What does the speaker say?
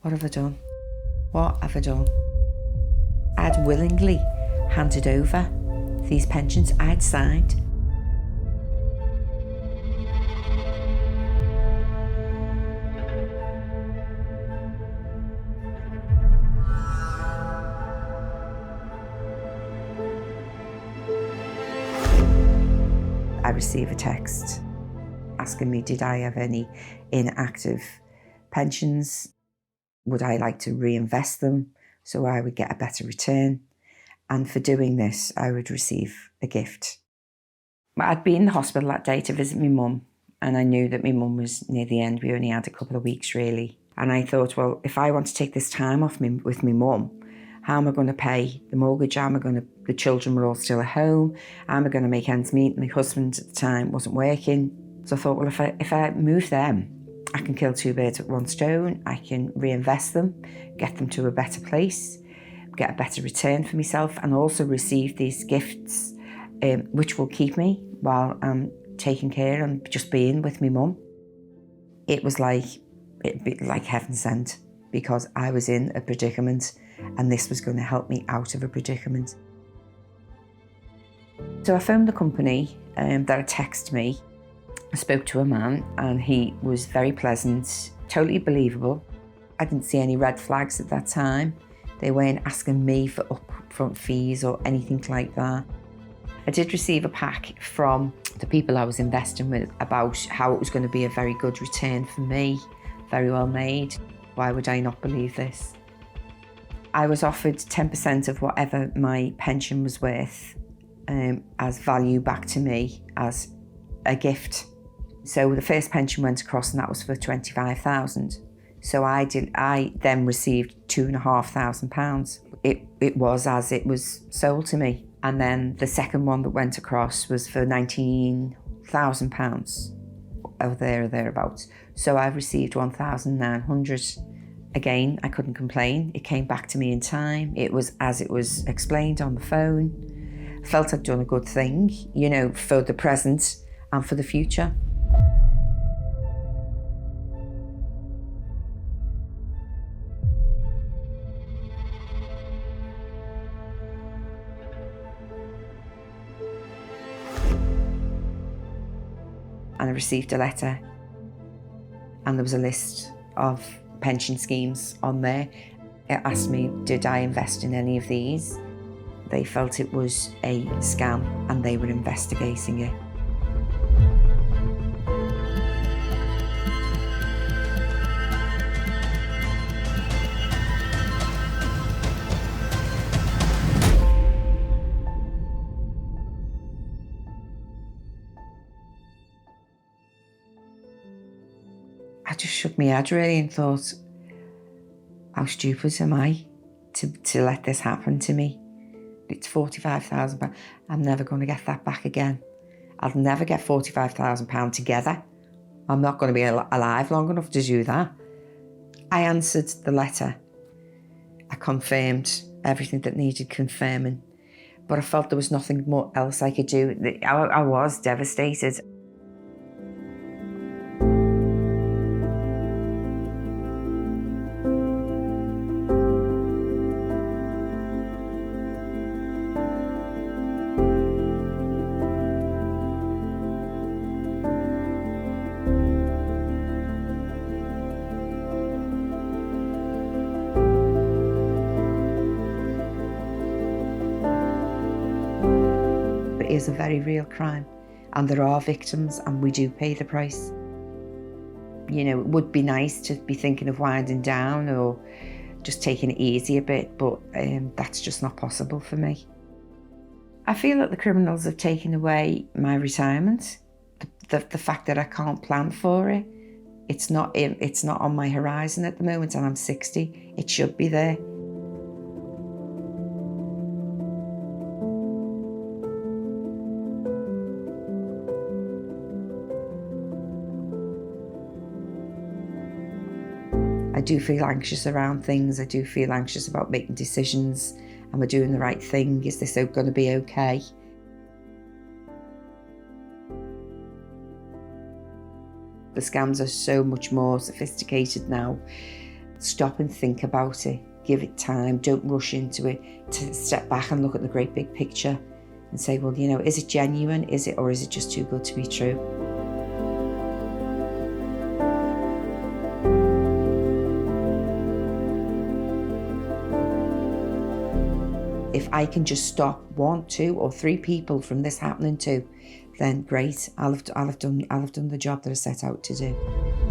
What have I done? What have I done? I'd willingly handed over these pensions I'd signed. I receive a text asking me, did I have any inactive pensions? Would I like to reinvest them so I would get a better return? And for doing this, I would receive a gift. I'd been in the hospital that day to visit my mum, and I knew that my mum was near the end. We only had a couple of weeks, really. And I thought, well, if I want to take this time off with my mum, how am I going to pay the mortgage? The children were all still at home. How am I going to make ends meet? My husband at the time wasn't working. So I thought, well, if I move them, I can kill two birds with one stone. I can reinvest them, get them to a better place, get a better return for myself, and also receive these gifts, which will keep me while I'm taking care and just being with my mum. It was like heaven sent, because I was in a predicament and this was going to help me out of a predicament. So I phoned the company that had texted me. I spoke to a man and he was very pleasant, totally believable. I didn't see any red flags at that time. They weren't asking me for upfront fees or anything like that. I did receive a pack from the people I was investing with about how it was going to be a very good return for me, very well made. Why would I not believe this? I was offered 10% of whatever my pension was worth as value back to me as a gift. So the first pension went across and that was for £25,000. So I then received £2,500. It was as it was sold to me. And then the second one that went across was for £19,000 or there or thereabouts. So I've received 1,900. Again, I couldn't complain. It came back to me in time. It was as it was explained on the phone. Felt I'd done a good thing, for the present and for the future. And I received a letter and there was a list of pension schemes on there. It asked me, did I invest in any of these? They felt it was a scam and they were investigating it. I just shook my head really and thought, how stupid am I to let this happen to me? It's £45,000. I'm never going to get that back again. I'll never get £45,000 together. I'm not going to be alive long enough to do that. I answered the letter. I confirmed everything that needed confirming, but I felt there was nothing more else I could do. I was devastated. It is a very real crime and there are victims and we do pay the price. It would be nice to be thinking of winding down or just taking it easy a bit, but that's just not possible for me. I feel that the criminals have taken away my retirement, the fact that I can't plan for it. It's not on my horizon at the moment and I'm 60. It should be there. I do feel anxious around things. I do feel anxious about making decisions. Am I doing the right thing? Is this going to be okay? The scams are so much more sophisticated now. Stop and think about it. Give it time. Don't rush into it. To step back and look at the great big picture and say, well, is it genuine? Is it, or is it just too good to be true? If I can just stop 1, 2, or 3 people from this happening too, then great. I'll have done the job that I set out to do.